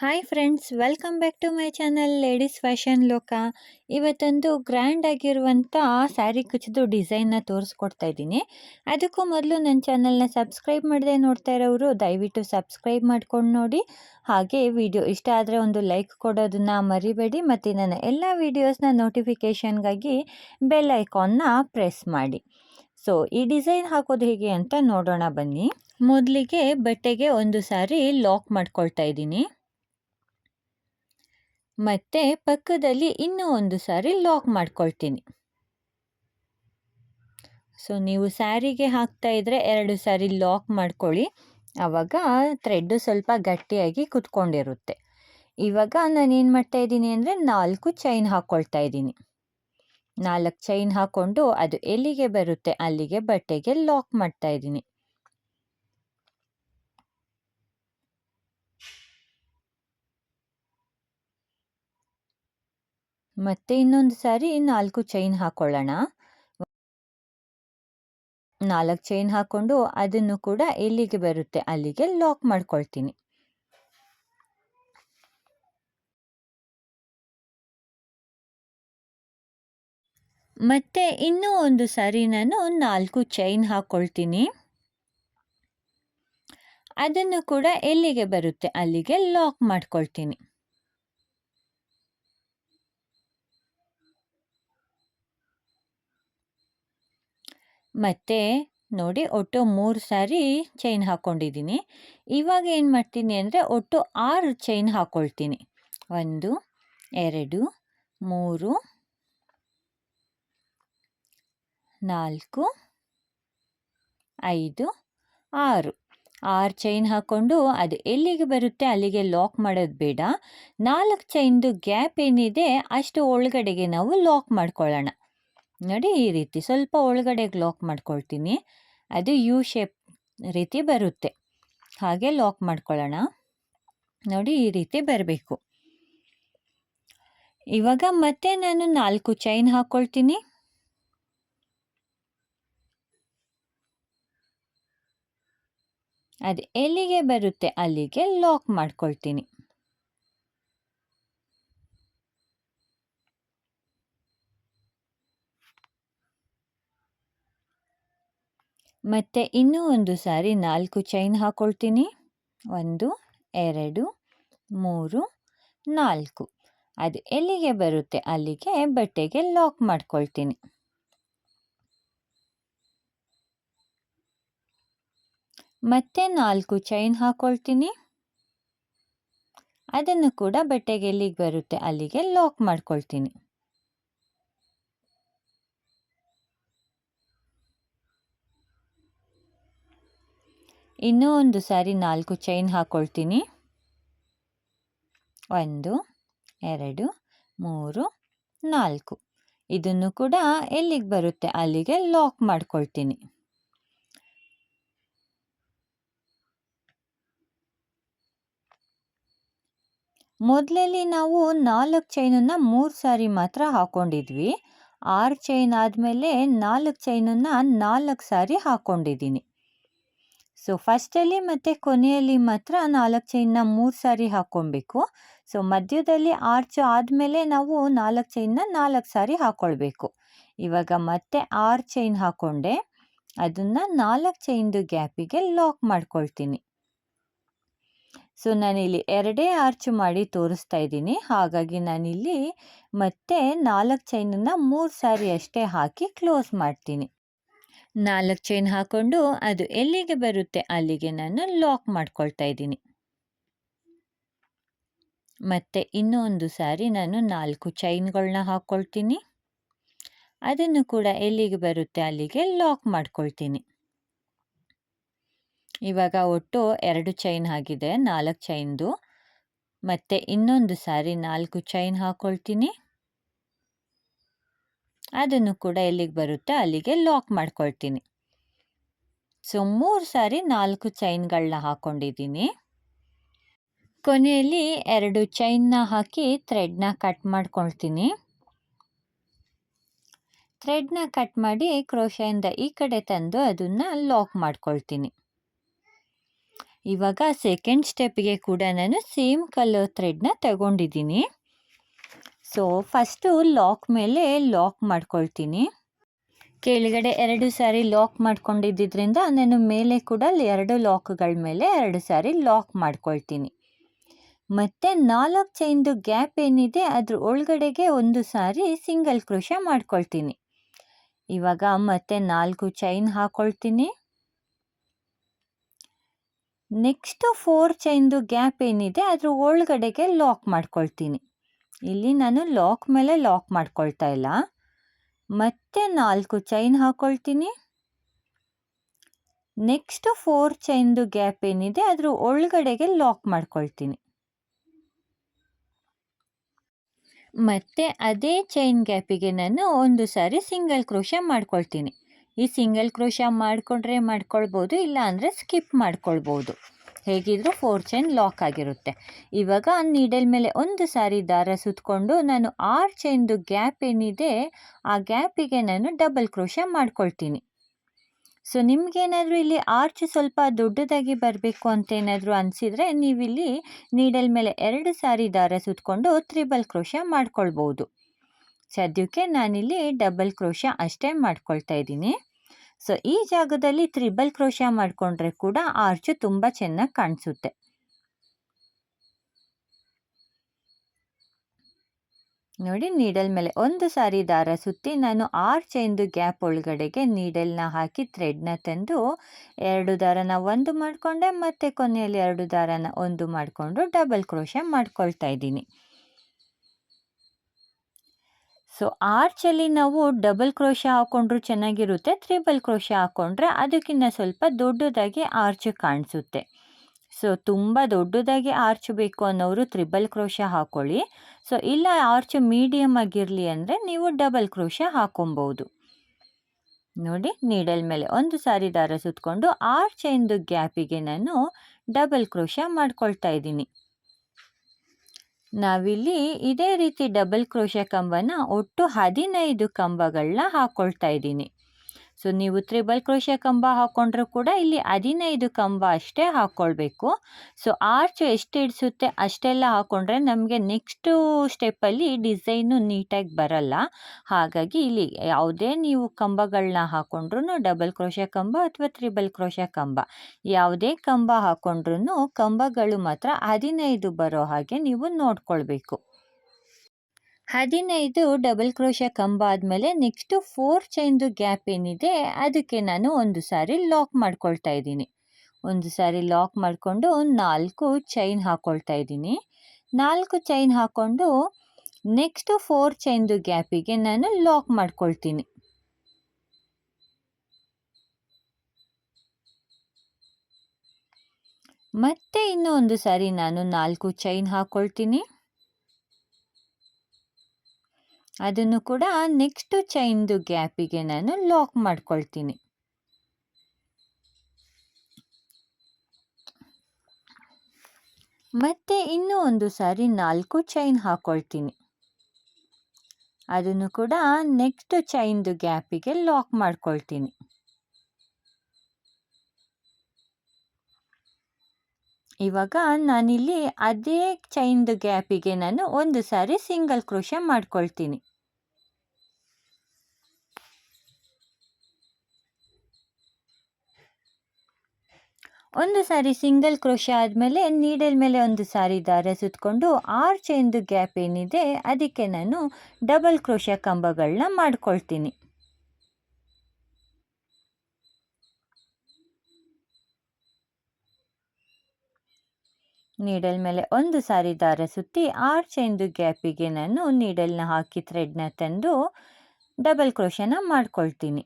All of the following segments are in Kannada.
Hi friends, welcome back to my channel ladies fashion ಲೋಕ. ಇವತ್ತೊಂದು ಗ್ರ್ಯಾಂಡ್ ಆಗಿರುವಂಥ ಸ್ಯಾರಿ ಕುಚ್ಚಿದು ಡಿಸೈನ್ನ ತೋರಿಸ್ಕೊಡ್ತಾ ಇದ್ದೀನಿ. ಅದಕ್ಕೂ ಮೊದಲು ನನ್ನ ಚಾನಲ್ನ ಸಬ್ಸ್ಕ್ರೈಬ್ ಮಾಡದೆ ನೋಡ್ತಾ ಇರೋರು ದಯವಿಟ್ಟು ಸಬ್ಸ್ಕ್ರೈಬ್ ಮಾಡ್ಕೊಂಡು ನೋಡಿ. ಹಾಗೆ ವಿಡಿಯೋ ಇಷ್ಟ ಆದರೆ ಒಂದು ಲೈಕ್ ಕೊಡೋದನ್ನ ಮರಿಬೇಡಿ ಮತ್ತು ನನ್ನ ಎಲ್ಲ ವೀಡಿಯೋಸ್ನ ನೋಟಿಫಿಕೇಷನ್ಗಾಗಿ ಬೆಲ್ ಐಕಾನ್ನ ಪ್ರೆಸ್ ಮಾಡಿ. ಸೊ ಈ ಡಿಸೈನ್ ಹಾಕೋದು ಹೇಗೆ ಅಂತ ನೋಡೋಣ ಬನ್ನಿ. ಮೊದಲಿಗೆ ಬಟ್ಟೆಗೆ ಒಂದು ಸಾರಿ ಲಾಕ್ ಮಾಡ್ಕೊಳ್ತಾ ಇದ್ದೀನಿ. ಮತ್ತು ಪಕ್ಕದಲ್ಲಿ ಇನ್ನೂ ಒಂದು ಸಾರಿ ಲಾಕ್ ಮಾಡ್ಕೊಳ್ತೀನಿ. ಸೊ ನೀವು ಸ್ಯಾರಿಗೆ ಹಾಕ್ತಾ ಇದ್ದರೆ 2 ಸಾರಿ ಲಾಕ್ ಮಾಡ್ಕೊಳ್ಳಿ. ಆವಾಗ ಥ್ರೆಡ್ಡು ಸ್ವಲ್ಪ ಗಟ್ಟಿಯಾಗಿ ಕುತ್ಕೊಂಡಿರುತ್ತೆ. ಇವಾಗ ನಾನೇನು ಮಾಡ್ತಾ ಇದ್ದೀನಿ ಅಂದರೆ 4 ಚೈನ್ ಹಾಕ್ಕೊಳ್ತಾ ಇದ್ದೀನಿ. 4 ಚೈನ್ ಹಾಕ್ಕೊಂಡು ಅದು ಎಲ್ಲಿಗೆ ಬರುತ್ತೆ ಅಲ್ಲಿಗೆ ಬಟ್ಟೆಗೆ ಲಾಕ್ ಮಾಡ್ತಾ ಇದ್ದೀನಿ. ಮತ್ತೆ ಇನ್ನೊಂದು ಸಾರಿ 4 ಚೈನ್ ಹಾಕ್ಕೊಳ್ಳೋಣ. 4 ಚೈನ್ ಹಾಕ್ಕೊಂಡು ಅದನ್ನು ಕೂಡ ಎಲ್ಲಿಗೆ ಬರುತ್ತೆ ಅಲ್ಲಿಗೆ ಲಾಕ್ ಮಾಡ್ಕೊಳ್ತೀನಿ. ಮತ್ತೆ ಇನ್ನೂ ಒಂದು ಸಾರಿ ನಾನು 4 ಚೈನ್ ಹಾಕ್ಕೊಳ್ತೀನಿ. ಅದನ್ನು ಕೂಡ ಎಲ್ಲಿಗೆ ಬರುತ್ತೆ ಅಲ್ಲಿಗೆ ಲಾಕ್ ಮಾಡ್ಕೊಳ್ತೀನಿ. ಮತ್ತೆ ನೋಡಿ, ಒಟ್ಟು 3 ಸಾರಿ ಚೈನ್ ಹಾಕ್ಕೊಂಡಿದ್ದೀನಿ. ಇವಾಗ ಏನು ಮಾಡ್ತೀನಿ ಅಂದರೆ ಒಟ್ಟು 6 ಚೈನ್ ಹಾಕ್ಕೊಳ್ತೀನಿ. 1 2 3 4 5 6 ಚೈನ್ ಹಾಕ್ಕೊಂಡು ಅದು ಎಲ್ಲಿಗೆ ಬರುತ್ತೆ ಅಲ್ಲಿಗೆ ಲಾಕ್ ಮಾಡೋದು ಬೇಡ. 4 ಚೈನ್ದು ಗ್ಯಾಪ್ ಏನಿದೆ ಅಷ್ಟು ಒಳಗಡೆಗೆ ನಾವು ಲಾಕ್ ಮಾಡ್ಕೊಳ್ಳೋಣ. ನೋಡಿ, ಈ ರೀತಿ ಸ್ವಲ್ಪ ಒಳಗಡೆಗೆ ಲಾಕ್ ಮಾಡ್ಕೊಳ್ತೀನಿ. ಅದು ಯು ಶೇಪ್ ರೀತಿ ಬರುತ್ತೆ, ಹಾಗೆ ಲಾಕ್ ಮಾಡ್ಕೊಳ್ಳೋಣ. ನೋಡಿ, ಈ ರೀತಿ ಬರಬೇಕು. ಇವಾಗ ಮತ್ತೆ ನಾನು 4 ಚೈನ್ ಹಾಕ್ಕೊಳ್ತೀನಿ. ಅದು ಎಲ್ಲಿಗೆ ಬರುತ್ತೆ ಅಲ್ಲಿಗೆ ಲಾಕ್ ಮಾಡ್ಕೊಳ್ತೀನಿ. ಮತ್ತೆ ಇನ್ನೂ ಒಂದು ಸಾರಿ 4 ಚೈನ್ ಹಾಕ್ಕೊಳ್ತೀನಿ. 1 2 3 4 ಅದು ಎಲ್ಲಿಗೆ ಬರುತ್ತೆ ಅಲ್ಲಿಗೆ ಬಟ್ಟೆಗೆ ಲಾಕ್ ಮಾಡ್ಕೊಳ್ತೀನಿ. ಮತ್ತೆ 4 ಚೈನ್ ಹಾಕ್ಕೊಳ್ತೀನಿ. ಅದನ್ನು ಕೂಡ ಬಟ್ಟೆಗೆ ಎಲ್ಲಿಗೆ ಬರುತ್ತೆ ಅಲ್ಲಿಗೆ ಲಾಕ್ ಮಾಡ್ಕೊಳ್ತೀನಿ. ಇನ್ನೂ ಒಂದು ಸಾರಿ 4 ಚೈನ್ ಹಾಕ್ಕೊಳ್ತೀನಿ. 1 2 3 4 ಇದನ್ನು ಕೂಡ ಎಲ್ಲಿಗೆ ಬರುತ್ತೆ ಅಲ್ಲಿಗೆ ಲಾಕ್ ಮಾಡ್ಕೊಳ್ತೀನಿ. ಮೊದಲಲ್ಲಿ ನಾವು 4 ಚೈನನ್ನು 3 ಸಾರಿ ಮಾತ್ರ ಹಾಕ್ಕೊಂಡಿದ್ವಿ. 6 ಚೈನ್ ಆದಮೇಲೆ 4 ಚೈನನ್ನು 4 ಸಾರಿ ಹಾಕ್ಕೊಂಡಿದ್ದೀನಿ. ಸೊ ಫಸ್ಟಲ್ಲಿ ಮತ್ತು ಕೊನೆಯಲ್ಲಿ ಮಾತ್ರ 4 ಚೈನ್ನ 3 ಸಾರಿ ಹಾಕ್ಕೊಳ್ಬೇಕು. ಸೊ ಮಧ್ಯದಲ್ಲಿ ಆರ್ಚ್ ಆದಮೇಲೆ ನಾವು 4 ಚೈನ್ನ 4 ಸಾರಿ ಹಾಕ್ಕೊಳ್ಬೇಕು. ಇವಾಗ ಮತ್ತೆ 6 ಚೈನ್ ಹಾಕ್ಕೊಂಡೆ, ಅದನ್ನು 4 ಚೈನ್ದು ಗ್ಯಾಪಿಗೆ ಲಾಕ್ ಮಾಡ್ಕೊಳ್ತೀನಿ. ಸೊ ನಾನಿಲ್ಲಿ 2 ಆರ್ಚ್ ಮಾಡಿ ತೋರಿಸ್ತಾ ಇದ್ದೀನಿ. ಹಾಗಾಗಿ ನಾನಿಲ್ಲಿ ಮತ್ತೆ 4 ಚೈನನ್ನು 3 ಸಾರಿ ಅಷ್ಟೇ ಹಾಕಿ ಕ್ಲೋಸ್ ಮಾಡ್ತೀನಿ. 4 ಚೈನ್ ಹಾಕ್ಕೊಂಡು ಅದು ಎಲ್ಲಿಗೆ ಬರುತ್ತೆ ಅಲ್ಲಿಗೆ ನಾನು ಲಾಕ್ ಮಾಡ್ಕೊಳ್ತಾ ಇದ್ದೀನಿ. ಮತ್ತು ಇನ್ನೂ ಒಂದು ಸಾರಿ ನಾನು 4 ಚೈನ್ಗಳನ್ನ ಹಾಕ್ಕೊಳ್ತೀನಿ. ಅದನ್ನು ಕೂಡ ಎಲ್ಲಿಗೆ ಬರುತ್ತೆ ಅಲ್ಲಿಗೆ ಲಾಕ್ ಮಾಡ್ಕೊಳ್ತೀನಿ. ಇವಾಗ ಒಟ್ಟು 2 ಚೈನ್ ಆಗಿದೆ 4 ಚೈನ್ದು. ಮತ್ತು ಇನ್ನೊಂದು ಸಾರಿ 4 ಚೈನ್ ಹಾಕ್ಕೊಳ್ತೀನಿ. ಅದನ್ನು ಕೂಡ ಎಲ್ಲಿಗೆ ಬರುತ್ತೆ ಅಲ್ಲಿಗೆ ಲಾಕ್ ಮಾಡ್ಕೊಳ್ತೀನಿ. ಸೊ 3 ಸಾರಿ 4 ಚೈನ್ಗಳನ್ನ ಹಾಕ್ಕೊಂಡಿದ್ದೀನಿ. ಕೊನೆಯಲ್ಲಿ 2 ಚೈನ್ನ ಹಾಕಿ ಥ್ರೆಡ್ನ ಕಟ್ ಮಾಡ್ಕೊಳ್ತೀನಿ. ಥ್ರೆಡ್ನ ಕಟ್ ಮಾಡಿ ಕ್ರೋಶೆಯಿಂದ ಈ ಕಡೆ ತಂದು ಅದನ್ನು ಲಾಕ್ ಮಾಡ್ಕೊಳ್ತೀನಿ. ಇವಾಗ ಸೆಕೆಂಡ್ ಸ್ಟೆಪ್ಗೆ ಕೂಡ ನಾನು ಸೇಮ್ ಕಲರ್ ಥ್ರೆಡ್ನ ತಗೊಂಡಿದ್ದೀನಿ. ಸೊ ಫಸ್ಟು ಲಾಕ್ ಮೇಲೆ ಲಾಕ್ ಮಾಡ್ಕೊಳ್ತೀನಿ. ಕೆಳಗಡೆ 2 ಸಾರಿ ಲಾಕ್ ಮಾಡ್ಕೊಂಡಿದ್ದರಿಂದ ನಾನು ಮೇಲೆ ಕೂಡ 2 ಲಾಕ್ಗಳ ಮೇಲೆ 2 ಸಾರಿ ಲಾಕ್ ಮಾಡ್ಕೊಳ್ತೀನಿ. ಮತ್ತು 4 ಚೈನ್ದು ಗ್ಯಾಪ್ ಏನಿದೆ ಅದ್ರ ಒಳಗಡೆಗೆ ಒಂದು ಸಾರಿ ಸಿಂಗಲ್ ಕ್ರೋಶೆ ಮಾಡ್ಕೊಳ್ತೀನಿ. ಇವಾಗ ಮತ್ತೆ 4 ಚೈನ್ ಹಾಕ್ಕೊಳ್ತೀನಿ. ನೆಕ್ಸ್ಟು 4 ಚೈನ್ದು ಗ್ಯಾಪ್ ಏನಿದೆ ಅದ್ರ ಒಳಗಡೆಗೆ ಲಾಕ್ ಮಾಡ್ಕೊಳ್ತೀನಿ. ಇಲ್ಲಿ ನಾನು ಲಾಕ್ ಮೇಲೆ ಲಾಕ್ ಮಾಡ್ಕೊಳ್ತಾ ಇಲ್ಲ. ಮತ್ತೆ 4 ಚೈನ್ ಹಾಕ್ಕೊಳ್ತೀನಿ. ನೆಕ್ಸ್ಟು 4 ಚೈನ್ದು ಗ್ಯಾಪ್ ಏನಿದೆ ಅದ್ರ ಒಳಗಡೆಗೆ ಲಾಕ್ ಮಾಡ್ಕೊಳ್ತೀನಿ. ಮತ್ತು ಅದೇ ಚೈನ್ ಗ್ಯಾಪಿಗೆ ನಾನು ಒಂದು ಸಾರಿ ಸಿಂಗಲ್ ಕ್ರೋಶೆ ಮಾಡ್ಕೊಳ್ತೀನಿ. ಈ ಸಿಂಗಲ್ ಕ್ರೋಶೆ ಮಾಡ್ಕೊಳ್ಬೋದು, ಇಲ್ಲ ಅಂದರೆ ಸ್ಕಿಪ್ ಮಾಡ್ಕೊಳ್ಬೋದು. ಹೇಗಿದ್ರೂ 4 ಚೈನ್ ಲಾಕ್ ಆಗಿರುತ್ತೆ. ಇವಾಗ ನೀಡಲ್ ಮೇಲೆ ಒಂದು ಸಾರಿ ದಾರ ಸುತ್ತಕೊಂಡು ನಾನು 6 ಚೈನ್ದು ಗ್ಯಾಪ್ ಏನಿದೆ ಆ ಗ್ಯಾಪಿಗೆ ನಾನು ಡಬಲ್ ಕ್ರೋಶೆ ಮಾಡ್ಕೊಳ್ತೀನಿ. ಸೊ ನಿಮಗೇನಾದರೂ ಇಲ್ಲಿ ಆರ್ಚ್ ಸ್ವಲ್ಪ ದೊಡ್ಡದಾಗಿ ಬರಬೇಕು ಅಂತ ಏನಾದರೂ ಅನಿಸಿದರೆ ನೀವಿಲ್ಲಿ ನೀಡಲ್ ಮೇಲೆ 2 ಸಾರಿ ದಾರ ಸುತ್ತಕೊಂಡು ತ್ರಿಬಲ್ ಕ್ರೋಶೆ ಮಾಡ್ಕೊಳ್ಬೋದು. ಸದ್ಯಕ್ಕೆ ನಾನಿಲ್ಲಿ ಡಬಲ್ ಕ್ರೋಶೆ ಅಷ್ಟೇ ಮಾಡ್ಕೊಳ್ತಾ ಇದ್ದೀನಿ. ಸೊ ಈ ಜಾಗದಲ್ಲಿ ತ್ರಿಬಲ್ ಕ್ರೋಶೆ ಮಾಡಿಕೊಂಡ್ರೆ ಕೂಡ ಆರ್ಚು ತುಂಬ ಚೆನ್ನಾಗಿ ಕಾಣಿಸುತ್ತೆ. ನೋಡಿ, ನೀಡಲ್ ಮೇಲೆ ಒಂದು ಸಾರಿ ದಾರ ಸುತ್ತಿ ನಾನು 6 ಚೈನ್ದು ಗ್ಯಾಪ್ ಒಳಗಡೆಗೆ ನೀಡಲ್ನ ಹಾಕಿ ಥ್ರೆಡ್ನ ತಂದು 2 ದಾರನ ಒಂದು ಮಾಡಿಕೊಂಡೆ, ಮತ್ತು ಕೊನೆಯಲ್ಲಿ 2 ದಾರನ ಒಂದು ಮಾಡಿಕೊಂಡು ಡಬಲ್ ಕ್ರೋಶೆ ಮಾಡ್ಕೊಳ್ತಾ ಇದ್ದೀನಿ. ಸೊ ಆರ್ಚಲ್ಲಿ ನಾವು ಡಬಲ್ ಕ್ರೋಶೆ ಹಾಕ್ಕೊಂಡ್ರೂ ಚೆನ್ನಾಗಿರುತ್ತೆ, ತ್ರಿಬಲ್ ಕ್ರೋಶೆ ಹಾಕ್ಕೊಂಡ್ರೆ ಅದಕ್ಕಿಂತ ಸ್ವಲ್ಪ ದೊಡ್ಡದಾಗಿ ಆರ್ಚ್ ಕಾಣಿಸುತ್ತೆ. ಸೊ ತುಂಬ ದೊಡ್ಡದಾಗಿ ಆರ್ಚ್ ಬೇಕು ಅನ್ನೋರು ತ್ರಿಬಲ್ ಕ್ರೋಶೆ ಹಾಕ್ಕೊಳ್ಳಿ. ಸೊ ಇಲ್ಲ ಆರ್ಚ್ ಮೀಡಿಯಮ್ ಆಗಿರಲಿ ಅಂದರೆ ನೀವು ಡಬಲ್ ಕ್ರೋಶೆ ಹಾಕೊಬೋದು. ನೋಡಿ, ನೀಡಲ್ ಮೇಲೆ ಒಂದು ಸಾರಿ ದಾರ ಸುತ್ತಕೊಂಡು 6 ಚೈನ್ದು ಗ್ಯಾಪಿಗೆ ನಾನು ಡಬಲ್ ಕ್ರೋಶೆ ಮಾಡ್ಕೊಳ್ತಾ ಇದ್ದೀನಿ. ನಾವಿಲ್ಲಿ ಇದೇ ರೀತಿ ಡಬಲ್ ಕ್ರೋಶೆ ಕಂಬನ ಒಟ್ಟು 15 ಕಂಬಗಳನ್ನ ಹಾಕ್ಕೊಳ್ತಾ ಇದ್ದೀನಿ. ಸೊ ನೀವು ತ್ರಿಬಲ್ ಕ್ರೋಶೆ ಕಂಬ ಹಾಕ್ಕೊಂಡ್ರೂ ಕೂಡ ಇಲ್ಲಿ 15 ಕಂಬ ಅಷ್ಟೇ ಹಾಕ್ಕೊಳ್ಬೇಕು. ಸೊ ಆರ್ಚ್ ಎಷ್ಟು ಇಡಿಸುತ್ತೆ ಅಷ್ಟೆಲ್ಲ ಹಾಕ್ಕೊಂಡ್ರೆ ನಮಗೆ ನೆಕ್ಸ್ಟು ಸ್ಟೆಪ್ಪಲ್ಲಿ ಡಿಸೈನು ನೀಟಾಗಿ ಬರಲ್ಲ. ಹಾಗಾಗಿ ಇಲ್ಲಿ ಯಾವುದೇ ನೀವು ಕಂಬಗಳನ್ನ ಹಾಕ್ಕೊಂಡ್ರೂ ಡಬಲ್ ಕ್ರೋಶೆ ಕಂಬ ಅಥವಾ ತ್ರಿಬಲ್ ಕ್ರೋಶೆ ಕಂಬ ಯಾವುದೇ ಕಂಬ ಹಾಕ್ಕೊಂಡ್ರೂ ಕಂಬಗಳು ಮಾತ್ರ 15 ಬರೋ ಹಾಗೆ ನೀವು ನೋಡ್ಕೊಳ್ಬೇಕು. 15 ಡಬಲ್ ಕ್ರೋಶೆ ಕಂಬ ಆದಮೇಲೆ ನೆಕ್ಸ್ಟು 4 ಚೈನ್ದು ಗ್ಯಾಪ್ ಏನಿದೆ ಅದಕ್ಕೆ ನಾನು ಒಂದು ಸಾರಿ ಲಾಕ್ ಮಾಡ್ಕೊಳ್ತಾ ಇದ್ದೀನಿ. ಒಂದು ಸಾರಿ ಲಾಕ್ ಮಾಡಿಕೊಂಡು 4 ಚೈನ್ ಹಾಕ್ಕೊಳ್ತಾ ಇದ್ದೀನಿ. 4 ಚೈನ್ ಹಾಕ್ಕೊಂಡು ನೆಕ್ಸ್ಟು 4 ಚೈನ್ದು ಗ್ಯಾಪಿಗೆ ನಾನು ಲಾಕ್ ಮಾಡ್ಕೊಳ್ತೀನಿ. ಮತ್ತೆ ಇನ್ನೂ ಒಂದು ಸಾರಿ ನಾನು 4 ಚೈನ್ ಹಾಕ್ಕೊಳ್ತೀನಿ. ಅದನ್ನು ಕೂಡ ನೆಕ್ಸ್ಟ್ ಚೈನ್ದು ಗ್ಯಾಪಿಗೆ ನಾನು ಲಾಕ್ ಮಾಡ್ಕೊಳ್ತೀನಿ. ಮತ್ತೆ ಇನ್ನೂ ಒಂದು ಸಾರಿ 4 ಚೈನ್ ಹಾಕ್ಕೊಳ್ತೀನಿ. ಅದನ್ನು ಕೂಡ ನೆಕ್ಸ್ಟ್ ಚೈನ್ದು ಗ್ಯಾಪಿಗೆ ಲಾಕ್ ಮಾಡ್ಕೊಳ್ತೀನಿ. ಇವಾಗ ನಾನಿಲ್ಲಿ ಅದೇ ಚೈನ್ದು ಗ್ಯಾಪಿಗೆ ನಾನು ಒಂದು ಸಾರಿ ಸಿಂಗಲ್ ಕ್ರೋಶೆ ಮಾಡ್ಕೊಳ್ತೀನಿ. ಒಂದು ಸಾರಿ ಸಿಂಗಲ್ ಕ್ರೋಶೆ ಆದಮೇಲೆ ನೀಡಲ್ ಮೇಲೆ ಒಂದು ಸಾರಿ ದಾರ ಸುತ್ತಕೊಂಡು 6 ಚೈನ್ದು ಗ್ಯಾಪ್ ಏನಿದೆ ಅದಕ್ಕೆ ನಾನು ಡಬಲ್ ಕ್ರೋಶೆ ಕಂಬಗಳನ್ನ ಮಾಡ್ಕೊಳ್ತೀನಿ. ನೀಡಲ್ ಮೇಲೆ ಒಂದು ಸಾರಿ ದಾರ ಸುತ್ತಿ 6 ಚೈನ್ದು ಗ್ಯಾಪಿಗೆ ನಾನು ನೀಡಲ್ನ ಹಾಕಿ ಥ್ರೆಡ್ನ ತಂದು ಡಬಲ್ ಕ್ರೋಶೆನ ಮಾಡ್ಕೊಳ್ತೀನಿ.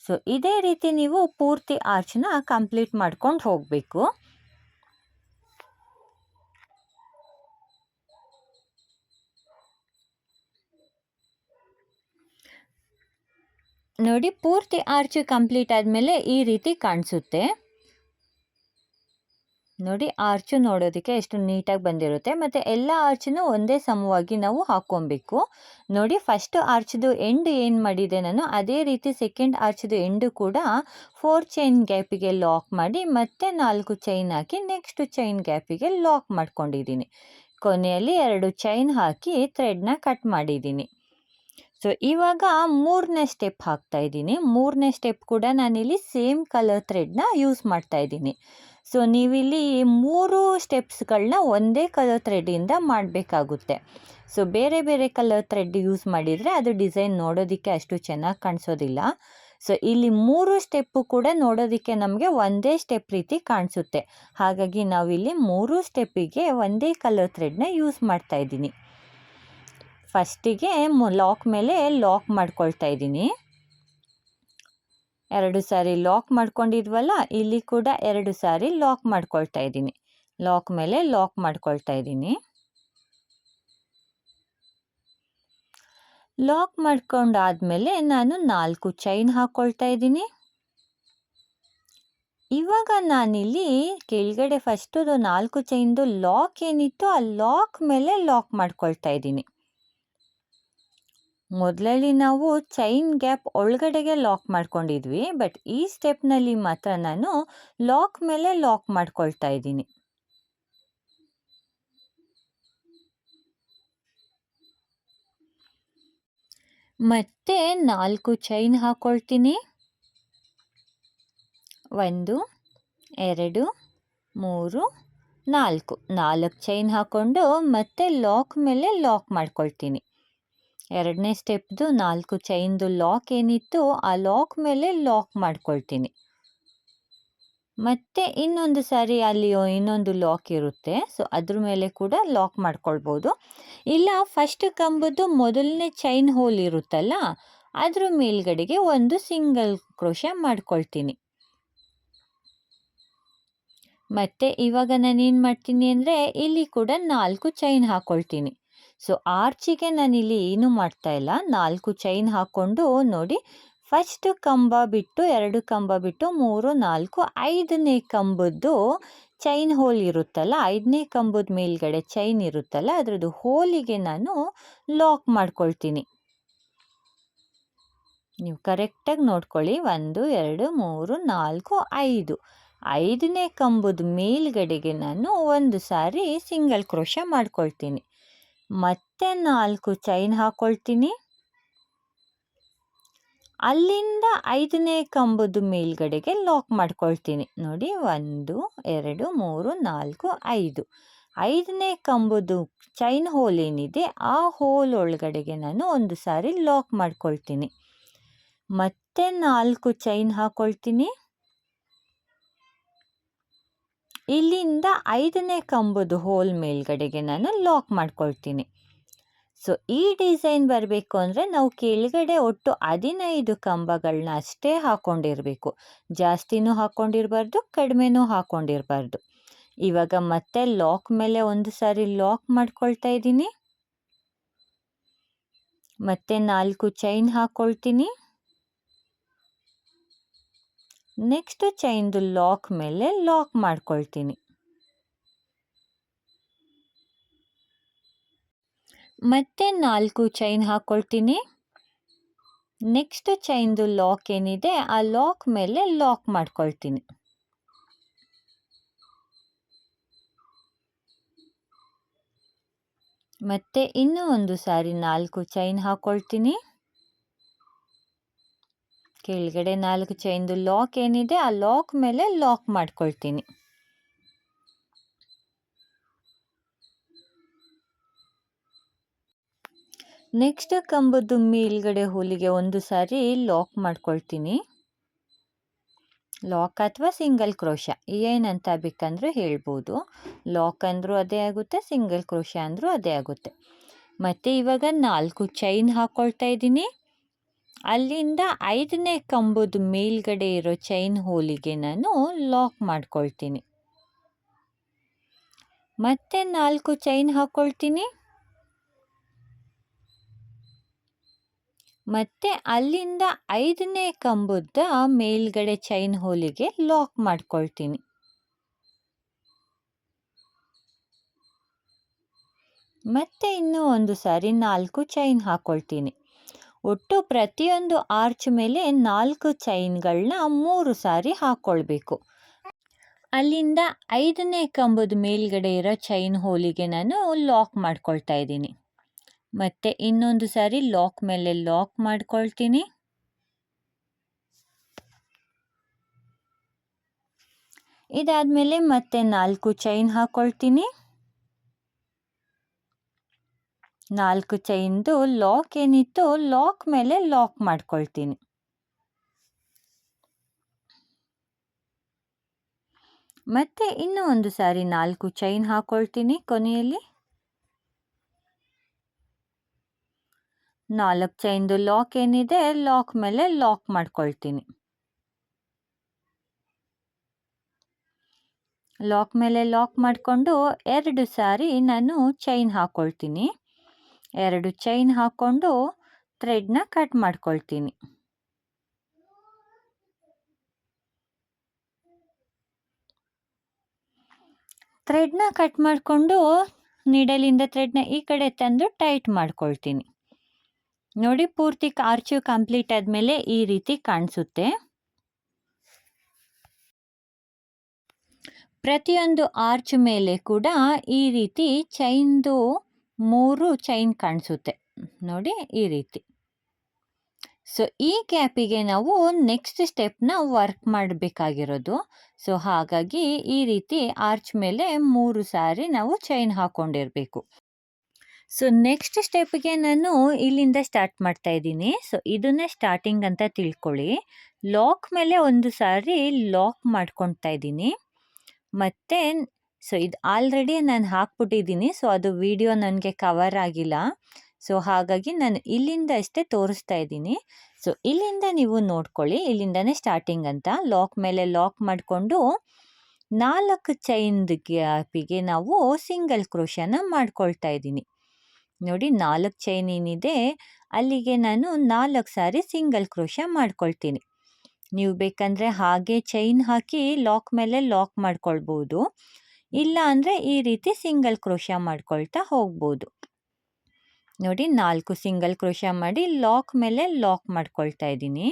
ಸೊ ಇದೇ ರೀತಿ ನೀವು ಪೂರ್ತಿ ಆರ್ಚ್ನ ಕಂಪ್ಲೀಟ್ ಮಾಡ್ಕೊಂಡು ಹೋಗಬೇಕು. ನೋಡಿ, ಪೂರ್ತಿ ಆರ್ಚ್ ಕಂಪ್ಲೀಟ್ ಆದಮೇಲೆ ಈ ರೀತಿ ಕಾಣಿಸುತ್ತೆ. ನೋಡಿ ಆರ್ಚು ನೋಡೋದಕ್ಕೆ ಎಷ್ಟು ನೀಟಾಗಿ ಬಂದಿರುತ್ತೆ ಮತ್ತು ಎಲ್ಲ ಆರ್ಚನ್ನು ಒಂದೇ ಸಮವಾಗಿ ನಾವು ಹಾಕ್ಕೊಬೇಕು. ನೋಡಿ ಫಸ್ಟ್ ಆರ್ಚ್ದು ಎಂಡ್ ಏನು ಮಾಡಿದೆ ನಾನು ಅದೇ ರೀತಿ ಸೆಕೆಂಡ್ ಆರ್ಚ್ದು ಎಂಡು ಕೂಡ 4 ಚೈನ್ ಗ್ಯಾಪಿಗೆ ಲಾಕ್ ಮಾಡಿ ಮತ್ತೆ 4 ಚೈನ್ ಹಾಕಿ ನೆಕ್ಸ್ಟ್ ಚೈನ್ ಗ್ಯಾಪಿಗೆ ಲಾಕ್ ಮಾಡ್ಕೊಂಡಿದ್ದೀನಿ. ಕೊನೆಯಲ್ಲಿ 2 ಚೈನ್ ಹಾಕಿ ಥ್ರೆಡ್ನ ಕಟ್ ಮಾಡಿದ್ದೀನಿ. ಸೊ ಇವಾಗ ಮೂರನೇ ಸ್ಟೆಪ್ ಹಾಕ್ತಾ ಇದ್ದೀನಿ. ಮೂರನೇ ಸ್ಟೆಪ್ ಕೂಡ ನಾನಿಲ್ಲಿ ಸೇಮ್ ಕಲರ್ ಥ್ರೆಡ್ನ ಯೂಸ್ ಮಾಡ್ತಾ ಇದ್ದೀನಿ. ಸೊ ನೀವಿಲ್ಲಿ 3 ಸ್ಟೆಪ್ಸ್ಗಳನ್ನ ಒಂದೇ ಕಲರ್ ಥ್ರೆಡ್ಡಿಂದ ಮಾಡಬೇಕಾಗುತ್ತೆ. ಸೊ ಬೇರೆ ಬೇರೆ ಕಲರ್ ಥ್ರೆಡ್ ಯೂಸ್ ಮಾಡಿದರೆ ಅದು ಡಿಸೈನ್ ನೋಡೋದಕ್ಕೆ ಅಷ್ಟು ಚೆನ್ನಾಗಿ ಕಾಣಿಸೋದಿಲ್ಲ. ಸೊ ಇಲ್ಲಿ 3 ಸ್ಟೆಪ್ಪು ಕೂಡ ನೋಡೋದಕ್ಕೆ ನಮಗೆ ಒಂದೇ ಸ್ಟೆಪ್ ರೀತಿ ಕಾಣಿಸುತ್ತೆ. ಹಾಗಾಗಿ ನಾವಿಲ್ಲಿ 3 ಸ್ಟೆಪ್ಪಿಗೆ ಒಂದೇ ಕಲರ್ ಥ್ರೆಡ್ನ ಯೂಸ್ ಮಾಡ್ತಾ ಇದ್ದೀನಿ. ಫಸ್ಟಿಗೆ ಲಾಕ್ ಮೇಲೆ ಲಾಕ್ ಮಾಡ್ಕೊಳ್ತಾ ಇದ್ದೀನಿ. 2 ಸಾರಿ ಲಾಕ್ ಮಾಡ್ಕೊಂಡಿದ್ವಲ್ಲ, ಇಲ್ಲಿ ಕೂಡ 2 ಸಾರಿ ಲಾಕ್ ಮಾಡ್ಕೊಳ್ತಾ ಇದ್ದೀನಿ. ಲಾಕ್ ಮೇಲೆ ಲಾಕ್ ಮಾಡ್ಕೊಳ್ತಾ ಇದ್ದೀನಿ. ಲಾಕ್ ಮಾಡ್ಕೊಂಡಾದ್ಮೇಲೆ ನಾನು 4 ಚೈನ್ ಹಾಕ್ಕೊಳ್ತಾ ಇದ್ದೀನಿ. ಇವಾಗ ನಾನಿಲ್ಲಿ ಕೆಳಗಡೆ ಫಸ್ಟು 4 ಚೈನ್ದು ಲಾಕ್ ಏನಿತ್ತು ಆ ಲಾಕ್ ಮೇಲೆ ಲಾಕ್ ಮಾಡ್ಕೊಳ್ತಾ ಇದ್ದೀನಿ. ಮೊದಲಲ್ಲಿ ನಾವು ಚೈನ್ ಗ್ಯಾಪ್ ಒಳಗಡೆಗೆ ಲಾಕ್ ಮಾಡ್ಕೊಂಡಿದ್ವಿ, ಬಟ್ ಈ ಸ್ಟೆಪ್ನಲ್ಲಿ ಮಾತ್ರ ನಾನು ಲಾಕ್ ಮೇಲೆ ಲಾಕ್ ಮಾಡ್ಕೊಳ್ತಾ ಇದ್ದೀನಿ. ಮತ್ತೆ 4 ಚೈನ್ ಹಾಕ್ಕೊಳ್ತೀನಿ. 1 2 3 4 4 ಚೈನ್ ಹಾಕ್ಕೊಂಡು ಮತ್ತೆ ಲಾಕ್ ಮೇಲೆ ಲಾಕ್ ಮಾಡ್ಕೊಳ್ತೀನಿ. ಎರಡನೇ ಸ್ಟೆಪ್ದು 4 ಚೈನ್ದು ಲಾಕ್ ಏನಿತ್ತು ಆ ಲಾಕ್ ಮೇಲೆ ಲಾಕ್ ಮಾಡ್ಕೊಳ್ತೀನಿ. ಮತ್ತು ಇನ್ನೊಂದು ಸಾರಿ ಅಲ್ಲಿ ಇನ್ನೊಂದು ಲಾಕ್ ಇರುತ್ತೆ, ಸೊ ಅದ್ರ ಮೇಲೆ ಕೂಡ ಲಾಕ್ ಮಾಡ್ಕೊಳ್ಬೋದು. ಇಲ್ಲ ಫಸ್ಟ್ ಕಂಬದ್ದು ಮೊದಲನೇ ಚೈನ್ ಹೋಲ್ ಇರುತ್ತಲ್ಲ ಅದ್ರ ಮೇಲ್ಗಡೆಗೆ ಒಂದು ಸಿಂಗಲ್ ಕ್ರೋಶೆ ಮಾಡ್ಕೊಳ್ತೀನಿ. ಮತ್ತು ಇವಾಗ ನಾನೇನು ಮಾಡ್ತೀನಿ ಅಂದರೆ ಇಲ್ಲಿ ಕೂಡ 4 ಚೈನ್ ಹಾಕ್ಕೊಳ್ತೀನಿ. ಸೊ ಆರ್ಚಿಗೆ ನಾನಿಲ್ಲಿ ಏನೂ ಮಾಡ್ತಾ ಇಲ್ಲ, 4 ಚೈನ್ ಹಾಕ್ಕೊಂಡು ನೋಡಿ ಫಸ್ಟ್ ಕಂಬ ಬಿಟ್ಟು 2 ಕಂಬ ಬಿಟ್ಟು 3 4 5ನೇ ಕಂಬದ್ದು ಚೈನ್ ಹೋಲ್ ಇರುತ್ತಲ್ಲ, 5ನೇ ಕಂಬದ ಮೇಲ್ಗಡೆ ಚೈನ್ ಇರುತ್ತಲ್ಲ ಅದರದ್ದು ಹೋಲಿಗೆ ನಾನು ಲಾಕ್ ಮಾಡ್ಕೊಳ್ತೀನಿ. ನೀವು ಕರೆಕ್ಟಾಗಿ ನೋಡ್ಕೊಳ್ಳಿ. 1 2 3 4 5 5ನೇ ಕಂಬದ ಮೇಲ್ಗಡೆಗೆ ನಾನು ಒಂದು ಸಾರಿ ಸಿಂಗಲ್ ಕ್ರೋಶೆ ಮಾಡ್ಕೊಳ್ತೀನಿ. ಮತ್ತೆ 4 ಚೈನ್ ಹಾಕ್ಕೊಳ್ತೀನಿ. ಅಲ್ಲಿಂದ 5ನೇ ಕಂಬದ ಮೇಲ್ಗಡೆಗೆ ಲಾಕ್ ಮಾಡ್ಕೊಳ್ತೀನಿ. ನೋಡಿ 1 2 3 4 5 5ನೇ ಕಂಬದ ಚೈನ್ ಹೋಲ್ ಏನಿದೆ ಆ ಹೋಲ್ ಒಳಗಡೆಗೆ ನಾನು ಒಂದು ಸಾರಿ ಲಾಕ್ ಮಾಡ್ಕೊಳ್ತೀನಿ. ಮತ್ತೆ 4 ಚೈನ್ ಹಾಕ್ಕೊಳ್ತೀನಿ. ಇಲ್ಲಿಂದ 5ನೇ ಕಂಬದ ಹೋಲ್ ಮೇಲ್ಗಡೆಗೆ ನಾನು ಲಾಕ್ ಮಾಡ್ಕೊಳ್ತೀನಿ. ಸೊ ಈ ಡಿಸೈನ್ ಬರಬೇಕು ಅಂದರೆ ನಾವು ಕೆಳಗಡೆ ಒಟ್ಟು 15 ಕಂಬಗಳನ್ನ ಅಷ್ಟೇ ಹಾಕ್ಕೊಂಡಿರಬೇಕು. ಜಾಸ್ತಿನೂ ಹಾಕ್ಕೊಂಡಿರಬಾರ್ದು, ಕಡಿಮೆನೂ ಹಾಕ್ಕೊಂಡಿರಬಾರ್ದು. ಇವಾಗ ಮತ್ತೆ ಲಾಕ್ ಮೇಲೆ ಒಂದು ಸಾರಿ ಲಾಕ್ ಮಾಡ್ಕೊಳ್ತಾ ಇದ್ದೀನಿ. ಮತ್ತೆ 4 ಚೈನ್ ಹಾಕ್ಕೊಳ್ತೀನಿ. ನೆಕ್ಸ್ಟ್ ಚೈನ್ದು ಲಾಕ್ ಮೇಲೆ ಲಾಕ್ ಮಾಡ್ಕೊಳ್ತೀನಿ. ಮತ್ತೆ 4 ಚೈನ್ ಹಾಕ್ಕೊಳ್ತೀನಿ. ನೆಕ್ಸ್ಟ್ ಚೈನ್ದು ಲಾಕ್ ಏನಿದೆ ಆ ಲಾಕ್ ಮೇಲೆ ಲಾಕ್ ಮಾಡ್ಕೊಳ್ತೀನಿ. ಮತ್ತೆ ಇನ್ನೂ ಒಂದು ಸಾರಿ 4 ಚೈನ್ ಹಾಕ್ಕೊಳ್ತೀನಿ. ಕೆಳಗಡೆ 4 ಚೈನ್ದು ಲಾಕ್ ಏನಿದೆ ಆ ಲಾಕ್ ಮೇಲೆ ಲಾಕ್ ಮಾಡ್ಕೊಳ್ತೀನಿ. ನೆಕ್ಸ್ಟ್ ಕಂಬದ್ದು ಮೇಲ್ಗಡೆ ಹೋಲಿಗೆ ಒಂದು ಸಾರಿ ಲಾಕ್ ಮಾಡ್ಕೊಳ್ತೀನಿ. ಲಾಕ್ ಅಥವಾ ಸಿಂಗಲ್ ಕ್ರೋಶ ಏನಂತ ಬೇಕಂದ್ರೆ ಹೇಳ್ಬೋದು. ಲಾಕ್ ಅಂದರೂ ಅದೇ ಆಗುತ್ತೆ, ಸಿಂಗಲ್ ಕ್ರೋಶ ಅಂದರೂ ಅದೇ ಆಗುತ್ತೆ. ಮತ್ತು ಇವಾಗ 4 ಚೈನ್ ಹಾಕ್ಕೊಳ್ತಾ ಇದ್ದೀನಿ. ಅಲ್ಲಿಂದ 5ನೇ ಕಂಬದ ಮೇಲ್ಗಡೆ ಇರೋ ಚೈನ್ ಹೋಲಿಗೆ ನಾನು ಲಾಕ್ ಮಾಡ್ಕೊಳ್ತೀನಿ. ಮತ್ತೆ 4 ಚೈನ್ ಹಾಕ್ಕೊಳ್ತೀನಿ. ಮತ್ತು ಅಲ್ಲಿಂದ 5ನೇ ಕಂಬದ ಮೇಲ್ಗಡೆ ಚೈನ್ ಹೋಲಿಗೆ ಲಾಕ್ ಮಾಡ್ಕೊಳ್ತೀನಿ. ಮತ್ತೆ ಇನ್ನೂ ಒಂದು ಸಾರಿ 4 ಚೈನ್ ಹಾಕ್ಕೊಳ್ತೀನಿ. ಒಟ್ಟು ಪ್ರತಿಯೊಂದು ಆರ್ಚ್ ಮೇಲೆ 4 ಚೈನ್ಗಳನ್ನ 3 ಸಾರಿ ಹಾಕ್ಕೊಳ್ಬೇಕು. ಅಲ್ಲಿಂದ 5ನೇ ಕಂಬದ ಮೇಲ್ಗಡೆ ಇರೋ ಚೈನ್ ಹೋಲಿಗೆ ನಾನು ಲಾಕ್ ಮಾಡ್ಕೊಳ್ತಾ ಇದ್ದೀನಿ. ಮತ್ತೆ ಇನ್ನೊಂದು ಸಾರಿ ಲಾಕ್ ಮೇಲೆ ಲಾಕ್ ಮಾಡ್ಕೊಳ್ತೀನಿ. ಇದಾದ್ಮೇಲೆ ಮತ್ತೆ 4 ಚೈನ್ ಹಾಕ್ಕೊಳ್ತೀನಿ. 4 ಚೈನ್ದು ಲಾಕ್ ಏನಿತ್ತು ಲಾಕ್ ಮೇಲೆ ಲಾಕ್ ಮಾಡ್ಕೊಳ್ತೀನಿ. ಮತ್ತೆ ಇನ್ನೂ ಒಂದು ಸಾರಿ 4 ಚೈನ್ ಹಾಕ್ಕೊಳ್ತೀನಿ. ಕೊನೆಯಲ್ಲಿ 4 ಚೈನ್ದು ಲಾಕ್ ಏನಿದೆ ಲಾಕ್ ಮೇಲೆ ಲಾಕ್ ಮಾಡ್ಕೊಳ್ತೀನಿ. ಲಾಕ್ ಮೇಲೆ ಲಾಕ್ ಮಾಡಿಕೊಂಡು 2 ಸಾರಿ ನಾನು ಚೈನ್ ಹಾಕ್ಕೊಳ್ತೀನಿ. 2 ಚೈನ್ ಹಾಕ್ಕೊಂಡು ಥ್ರೆಡ್ನ ಕಟ್ ಮಾಡ್ಕೊಳ್ತೀನಿ. ಥ್ರೆಡ್ನ ಕಟ್ ಮಾಡಿಕೊಂಡು ನೀಡಲಿಂದ ಥ್ರೆಡ್ನ ಈ ಕಡೆ ತಂದು ಟೈಟ್ ಮಾಡ್ಕೊಳ್ತೀನಿ. ನೋಡಿ, ಪೂರ್ತಿ ಆರ್ಚು ಕಂಪ್ಲೀಟ್ ಆದಮೇಲೆ ಈ ರೀತಿ ಕಾಣಿಸುತ್ತೆ. ಪ್ರತಿಯೊಂದು ಆರ್ಚ್ ಮೇಲೆ ಕೂಡ ಈ ರೀತಿ ಚೈನ್ದು 3 ಚೈನ್ ಕಾಣಿಸುತ್ತೆ. ನೋಡಿ, ಈ ರೀತಿ. ಸೊ ಈ ಗ್ಯಾಪಿಗೆ ನಾವು ನೆಕ್ಸ್ಟ್ ಸ್ಟೆಪ್ನ ವರ್ಕ್ ಮಾಡಬೇಕಾಗಿರೋದು. ಸೊ ಹಾಗಾಗಿ ಈ ರೀತಿ ಆರ್ಚ್ ಮೇಲೆ 3 ಸಾರಿ ನಾವು ಚೈನ್ ಹಾಕ್ಕೊಂಡಿರಬೇಕು. ಸೊ ನೆಕ್ಸ್ಟ್ ಸ್ಟೆಪ್ಗೆ ನಾನು ಇಲ್ಲಿಂದ ಸ್ಟಾರ್ಟ್ ಮಾಡ್ತಾ ಇದ್ದೀನಿ. ಸೊ ಇದನ್ನೇ ಸ್ಟಾರ್ಟಿಂಗ್ ಅಂತ ತಿಳ್ಕೊಳ್ಳಿ. ಲಾಕ್ ಮೇಲೆ ಒಂದು ಸಾರಿ ಲಾಕ್ ಮಾಡ್ಕೊಳ್ತಾ ಇದ್ದೀನಿ. ಮತ್ತು ಸೊ ಇದು ಆಲ್ರೆಡಿ ನಾನು ಹಾಕ್ಬಿಟ್ಟಿದ್ದೀನಿ. ಸೊ ಅದು ವಿಡಿಯೋ ನನಗೆ ಕವರ್ ಆಗಿಲ್ಲ. ಸೊ ಹಾಗಾಗಿ ನಾನು ಇಲ್ಲಿಂದ ಅಷ್ಟೇ ತೋರಿಸ್ತಾ ಇದ್ದೀನಿ. ಸೊ ಇಲ್ಲಿಂದ ನೀವು ನೋಡ್ಕೊಳ್ಳಿ, ಇಲ್ಲಿಂದನೇ ಸ್ಟಾರ್ಟಿಂಗ್ ಅಂತ. ಲಾಕ್ ಮೇಲೆ ಲಾಕ್ ಮಾಡಿಕೊಂಡು 4 ಚೈನ್ದು ಗ್ಯಾಪಿಗೆ ನಾವು ಸಿಂಗಲ್ ಕ್ರೋಶನ ಮಾಡ್ಕೊಳ್ತಾ ಇದ್ದೀನಿ. ನೋಡಿ, 4 ಚೈನ್ ಏನಿದೆ ಅಲ್ಲಿಗೆ ನಾನು 4 ಸಾರಿ ಸಿಂಗಲ್ ಕ್ರೋಶ ಮಾಡ್ಕೊಳ್ತೀನಿ. ನೀವು ಬೇಕಂದರೆ ಹಾಗೆ ಚೈನ್ ಹಾಕಿ ಲಾಕ್ ಮೇಲೆ ಲಾಕ್ ಮಾಡ್ಕೊಳ್ಬೋದು. ಇಲ್ಲ ಅಂದರೆ ಈ ರೀತಿ ಸಿಂಗಲ್ ಕ್ರೋಶ ಮಾಡ್ಕೊಳ್ತಾ ಹೋಗ್ಬೋದು. ನೋಡಿ, 4 ಸಿಂಗಲ್ ಕ್ರೋಶ ಮಾಡಿ ಲಾಕ್ ಮೇಲೆ ಲಾಕ್ ಮಾಡ್ಕೊಳ್ತಾ ಇದ್ದೀನಿ.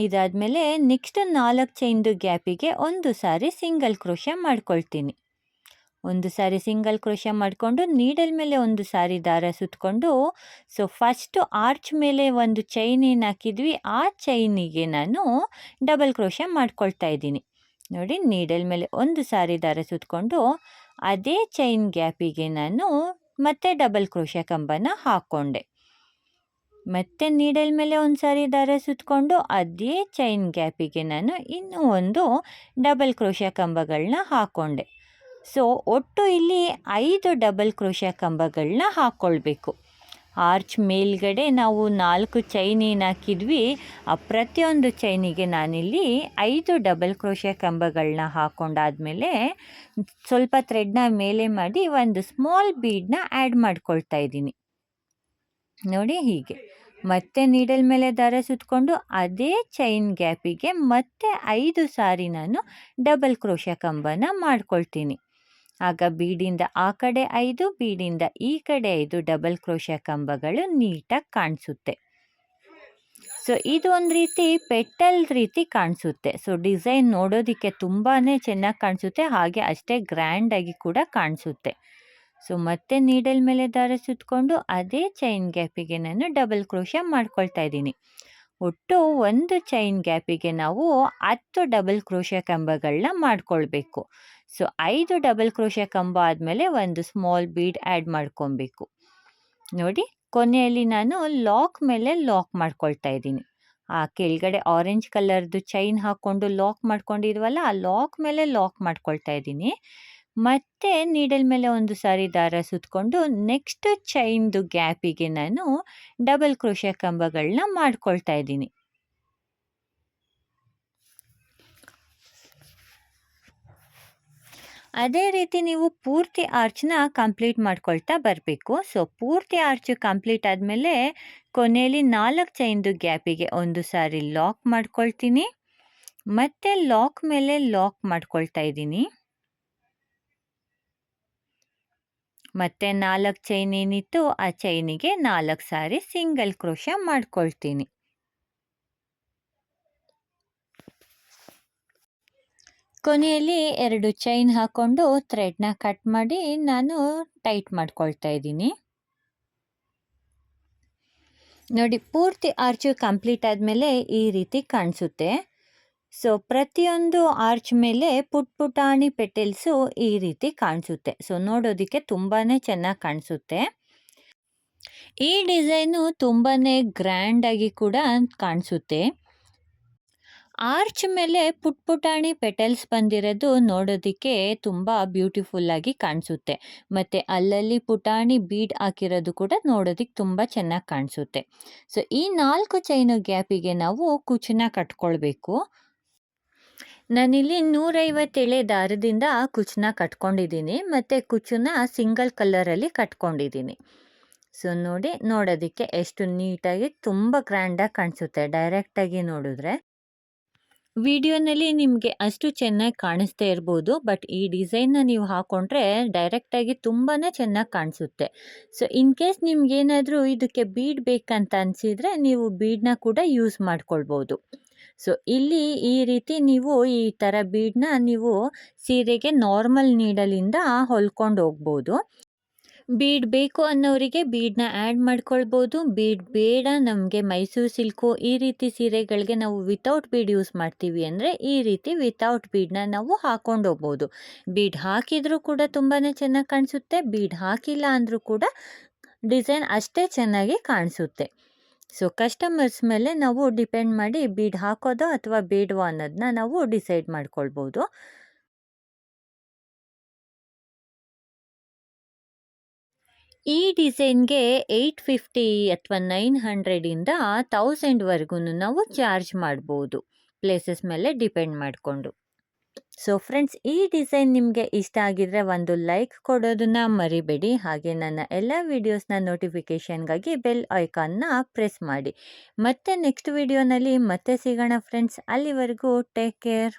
ಇದಾದಮೇಲೆ ನೆಕ್ಸ್ಟ್ 4 ಚೈನ್ದು ಗ್ಯಾಪಿಗೆ ಒಂದು ಸಾರಿ ಸಿಂಗಲ್ ಕ್ರೋಶ ಮಾಡ್ಕೊಳ್ತೀನಿ. ಒಂದು ಸಾರಿ ಸಿಂಗಲ್ ಕ್ರೋಶ ಮಾಡಿಕೊಂಡು ನೀಡಲ್ ಮೇಲೆ ಒಂದು ಸಾರಿ ದಾರ ಸುತ್ತಕೊಂಡು, ಸೊ ಫಸ್ಟು ಆರ್ಚ್ ಮೇಲೆ ಒಂದು ಚೈನ್ ಏನು ಹಾಕಿದ್ವಿ ಆ ಚೈನಿಗೆ ನಾನು ಡಬಲ್ ಕ್ರೋಶ ಮಾಡ್ಕೊಳ್ತಾ ಇದ್ದೀನಿ. ನೋಡಿ, ನೀಡಲ್ ಮೇಲೆ ಒಂದು ಸಾರಿ ದಾರ ಸುತ್ತಕೊಂಡು ಅದೇ ಚೈನ್ ಗ್ಯಾಪಿಗೆ ನಾನು ಮತ್ತೆ ಡಬಲ್ ಕ್ರೋಶ ಕಂಬನ ಹಾಕ್ಕೊಂಡೆ. ಮತ್ತೆ ನೀಡಲ್ ಮೇಲೆ ಒಂದು ಸಾರಿ ದಾರ ಸುತ್ತಕೊಂಡು ಅದೇ ಚೈನ್ ಗ್ಯಾಪಿಗೆ ನಾನು ಇನ್ನೂ ಒಂದು ಡಬಲ್ ಕ್ರೋಶ ಕಂಬಗಳನ್ನ ಹಾಕ್ಕೊಂಡೆ. ಸೊ ಒಟ್ಟು ಇಲ್ಲಿ 5 ಡಬಲ್ ಕ್ರೋಶ ಕಂಬಗಳನ್ನ ಹಾಕ್ಕೊಳ್ಬೇಕು. ಆರ್ಚ್ ಮೇಲ್ಗಡೆ ನಾವು 4 ಚೈನ್ ಏನು ಹಾಕಿದ್ವಿ ಆ ಪ್ರತಿಯೊಂದು ಚೈನಿಗೆ ನಾನಿಲ್ಲಿ 5 ಡಬಲ್ ಕ್ರೋಶ ಕಂಬಗಳನ್ನ ಹಾಕ್ಕೊಂಡಾದ್ಮೇಲೆ ಸ್ವಲ್ಪ ಥ್ರೆಡ್ನ ಮೇಲೆ ಮಾಡಿ ಒಂದು ಸ್ಮಾಲ್ ಬೀಡನ್ನ ಆ್ಯಡ್ ಮಾಡ್ಕೊಳ್ತಾ ಇದ್ದೀನಿ. ನೋಡಿ, ಹೀಗೆ. ಮತ್ತೆ ನೀಡಲ್ ಮೇಲೆ ದಾರ ಸುತ್ತಕೊಂಡು ಅದೇ ಚೈನ್ ಗ್ಯಾಪಿಗೆ ಮತ್ತೆ 5 ಸಾರಿ ನಾನು ಡಬಲ್ ಕ್ರೋಶ ಕಂಬನ ಮಾಡ್ಕೊಳ್ತೀನಿ. ಆಗ ಬೀಡಿಂದ ಆ ಕಡೆ 5, ಬೀಡಿಂದ ಈ ಕಡೆ 5 ಡಬಲ್ ಕ್ರೋಶ ಕಂಬಗಳು ನೀಟಾಗಿ ಕಾಣಿಸುತ್ತೆ. ಸೊ ಇದು ಒಂದು ರೀತಿ ಪೆಟಲ್ ರೀತಿ ಕಾಣಿಸುತ್ತೆ. ಸೊ ಡಿಸೈನ್ ನೋಡೋದಕ್ಕೆ ತುಂಬಾ ಚೆನ್ನಾಗಿ ಕಾಣಿಸುತ್ತೆ, ಹಾಗೆ ಅಷ್ಟೇ ಗ್ರ್ಯಾಂಡಾಗಿ ಕೂಡ ಕಾಣಿಸುತ್ತೆ. ಸೊ ಮತ್ತೆ ನೀಡಲ್ ಮೇಲೆ ದಾರ ಸುತ್ತಕೊಂಡು ಅದೇ ಚೈನ್ ಗ್ಯಾಪಿಗೆ ನಾನು ಡಬಲ್ ಕ್ರೋಶ ಮಾಡ್ಕೊಳ್ತಾ ಇದ್ದೀನಿ. ಒಟ್ಟು ಒಂದು ಚೈನ್ ಗ್ಯಾಪಿಗೆ ನಾವು 10 ಡಬಲ್ ಕ್ರೋಶ ಕಂಬಗಳನ್ನ ಮಾಡ್ಕೊಳ್ಬೇಕು. ಸೊ 5 ಡಬಲ್ ಕ್ರೋಶ ಕಂಬ ಆದಮೇಲೆ ಒಂದು ಸ್ಮಾಲ್ ಬೀಡ್ ಆ್ಯಡ್ ಮಾಡ್ಕೊಬೇಕು. ನೋಡಿ, ಕೊನೆಯಲ್ಲಿ ನಾನು ಲಾಕ್ ಮೇಲೆ ಲಾಕ್ ಮಾಡ್ಕೊಳ್ತಾ ಇದ್ದೀನಿ. ಆ ಕೆಳಗಡೆ ಆರೆಂಜ್ ಕಲರ್ದು ಚೈನ್ ಹಾಕ್ಕೊಂಡು ಲಾಕ್ ಮಾಡ್ಕೊಂಡಿದ್ವಲ್ಲ, ಆ ಲಾಕ್ ಮೇಲೆ ಲಾಕ್ ಮಾಡ್ಕೊಳ್ತಾ ಇದ್ದೀನಿ. ಮತ್ತೆ ನೀಡಲ್ ಮೇಲೆ ಒಂದು ಸಾರಿ ದಾರ ಸುತ್ತಕೊಂಡು ನೆಕ್ಸ್ಟ್ ಚೈನ್ದು ಗ್ಯಾಪಿಗೆ ನಾನು ಡಬಲ್ ಕ್ರೋಶ ಕಂಬಗಳನ್ನ ಮಾಡ್ಕೊಳ್ತಾ ಇದ್ದೀನಿ. ಅದೇ ರೀತಿ ನೀವು ಪೂರ್ತಿ ಆರ್ಚ್ನ ಕಂಪ್ಲೀಟ್ ಮಾಡ್ಕೊಳ್ತಾ ಬರಬೇಕು. ಸೊ ಪೂರ್ತಿ ಆರ್ಚ್ ಕಂಪ್ಲೀಟ್ ಆದಮೇಲೆ ಕೊನೆಯಲ್ಲಿ 4 ಚೈನ್ದು ಗ್ಯಾಪಿಗೆ ಒಂದು ಸಾರಿ ಲಾಕ್ ಮಾಡ್ಕೊಳ್ತೀನಿ. ಮತ್ತೆ ಲಾಕ್ ಮೇಲೆ ಲಾಕ್ ಮಾಡ್ಕೊಳ್ತಾ ಇದ್ದೀನಿ. ಮತ್ತು 4 ಚೈನ್ ಏನಿತ್ತು ಆ ಚೈನಿಗೆ 4 ಸಾರಿ ಸಿಂಗಲ್ ಕ್ರೋಶ ಮಾಡ್ಕೊಳ್ತೀನಿ. ಕೊನೆಯಲ್ಲಿ 2 ಚೈನ್ ಹಾಕ್ಕೊಂಡು ಥ್ರೆಡ್ನ ಕಟ್ ಮಾಡಿ ನಾನು ಟೈಟ್ ಮಾಡ್ಕೊಳ್ತಾ ಇದ್ದೀನಿ. ನೋಡಿ, ಪೂರ್ತಿ ಆರ್ಚು ಕಂಪ್ಲೀಟ್ ಆದಮೇಲೆ ಈ ರೀತಿ ಕಾಣಿಸುತ್ತೆ. ಸೊ ಪ್ರತಿಯೊಂದು ಆರ್ಚ್ ಮೇಲೆ ಪುಟಾಣಿ ಪೆಟಲ್ಸು ಈ ರೀತಿ ಕಾಣಿಸುತ್ತೆ. ಸೊ ನೋಡೋದಕ್ಕೆ ತುಂಬಾ ಚೆನ್ನಾಗಿ ಕಾಣಿಸುತ್ತೆ. ಈ ಡಿಸೈನು ತುಂಬಾ ಗ್ರ್ಯಾಂಡಾಗಿ ಕೂಡ ಕಾಣಿಸುತ್ತೆ. ಆರ್ಚ್ ಮೇಲೆ ಪುಟಾಣಿ ಪೆಟಲ್ಸ್ ಬಂದಿರೋದು ನೋಡೋದಕ್ಕೆ ತುಂಬ ಬ್ಯೂಟಿಫುಲ್ಲಾಗಿ ಕಾಣಿಸುತ್ತೆ. ಮತ್ತು ಅಲ್ಲಲ್ಲಿ ಪುಟಾಣಿ ಬೀಡ್ ಹಾಕಿರೋದು ಕೂಡ ನೋಡೋದಕ್ಕೆ ತುಂಬ ಚೆನ್ನಾಗಿ ಕಾಣಿಸುತ್ತೆ. ಸೊ ಈ 4 ಚೈನು ಗ್ಯಾಪಿಗೆ ನಾವು ಕುಚ್ಚನ್ನ ಕಟ್ಕೊಳ್ಬೇಕು. ನಾನಿಲ್ಲಿ 150 ಎಳೆ ದಾರದಿಂದ ಕುಚ್ಚನ್ನ ಕಟ್ಕೊಂಡಿದ್ದೀನಿ ಮತ್ತು ಕುಚ್ಚನ್ನ ಸಿಂಗಲ್ ಕಲರಲ್ಲಿ ಕಟ್ಕೊಂಡಿದ್ದೀನಿ. ಸೊ ನೋಡಿ, ನೋಡೋದಕ್ಕೆ ಎಷ್ಟು ನೀಟಾಗಿ ತುಂಬ ಗ್ರ್ಯಾಂಡಾಗಿ ಕಾಣಿಸುತ್ತೆ ಡೈರೆಕ್ಟಾಗಿ ನೋಡಿದ್ರೆ. ವಿಡಿಯೋನಲ್ಲಿ ನಿಮಗೆ ಅಷ್ಟು ಚೆನ್ನಾಗಿ ಕಾಣಿಸ್ತಾ ಇರ್ಬೋದು, ಬಟ್ ಈ ಡಿಸೈನ್ನ ನೀವು ಹಾಕ್ಕೊಂಡ್ರೆ ಡೈರೆಕ್ಟಾಗಿ ತುಂಬಾ ಚೆನ್ನಾಗಿ ಕಾಣಿಸುತ್ತೆ. ಸೊ ಇನ್ ಕೇಸ್ ನಿಮ್ಗೇನಾದರೂ ಇದಕ್ಕೆ ಬೀಡ್ ಬೇಕಂತ ಅನಿಸಿದರೆ ನೀವು ಬೀಡನ್ನ ಕೂಡ ಯೂಸ್ ಮಾಡ್ಕೊಳ್ಬೋದು. ಸೊ ಇಲ್ಲಿ ಈ ರೀತಿ ನೀವು ಈ ಥರ ಬೀಡನ್ನ ನೀವು ಸೀರೆಗೆ ನಾರ್ಮಲ್ ನೀಡಲಿಂದ ಹೊಲ್ಕೊಂಡು ಹೋಗ್ಬೋದು. ಬೀಡ್ ಬೇಕು ಅನ್ನೋರಿಗೆ ಬೀಡನ್ನ ಆ್ಯಡ್ ಮಾಡ್ಕೊಳ್ಬೋದು. ಬೀಡ್ ಬೇಡ ನಮಗೆ ಮೈಸೂರು ಸಿಲ್ಕು ಈ ರೀತಿ ಸೀರೆಗಳಿಗೆ ನಾವು ವಿತೌಟ್ ಬೀಡ್ ಯೂಸ್ ಮಾಡ್ತೀವಿ ಅಂದರೆ ಈ ರೀತಿ ವಿತೌಟ್ ಬೀಡನ್ನ ನಾವು ಹಾಕ್ಕೊಂಡು ಹೋಗ್ಬೋದು. ಬೀಡ್ ಹಾಕಿದರೂ ಕೂಡ ತುಂಬಾ ಚೆನ್ನಾಗಿ ಕಾಣಿಸುತ್ತೆ. ಬೀಡ್ ಹಾಕಿಲ್ಲ ಅಂದರೂ ಕೂಡ ಡಿಸೈನ್ ಅಷ್ಟೇ ಚೆನ್ನಾಗಿ ಕಾಣಿಸುತ್ತೆ. ಸೊ ಕಸ್ಟಮರ್ಸ್ ಮೇಲೆ ನಾವು ಡಿಪೆಂಡ್ ಮಾಡಿ ಬೀಡ್ ಹಾಕೋದು ಅಥವಾ ಬೇಡವೋ ಅನ್ನೋದನ್ನ ನಾವು ಡಿಸೈಡ್ ಮಾಡ್ಕೊಳ್ಬೋದು. ಈ ಡಿಸೈನ್ಗೆ 850 ಅಥವಾ 900ಇಂದ 1000ವರೆಗೂ ನಾವು ಚಾರ್ಜ್ ಮಾಡ್ಬೋದು, ಪ್ಲೇಸಸ್ ಮೇಲೆ ಡಿಪೆಂಡ್ ಮಾಡಿಕೊಂಡು. ಸೊ ಫ್ರೆಂಡ್ಸ್, ಈ ಡಿಸೈನ್ ನಿಮಗೆ ಇಷ್ಟ ಆಗಿದ್ರೆ ಒಂದು ಲೈಕ್ ಕೊಡೋದನ್ನ ಮರಿಬೇಡಿ. ಹಾಗೆ ನನ್ನ ಎಲ್ಲ ವೀಡಿಯೋಸ್ನ ನೋಟಿಫಿಕೇಷನ್ಗಾಗಿ ಬೆಲ್ ಐಕಾನ್ನ ಪ್ರೆಸ್ ಮಾಡಿ. ಮತ್ತೆ ನೆಕ್ಸ್ಟ್ ವಿಡಿಯೋನಲ್ಲಿ ಮತ್ತೆ ಸಿಗೋಣ ಫ್ರೆಂಡ್ಸ್. ಅಲ್ಲಿವರೆಗೂ ಟೇಕ್ ಕೇರ್.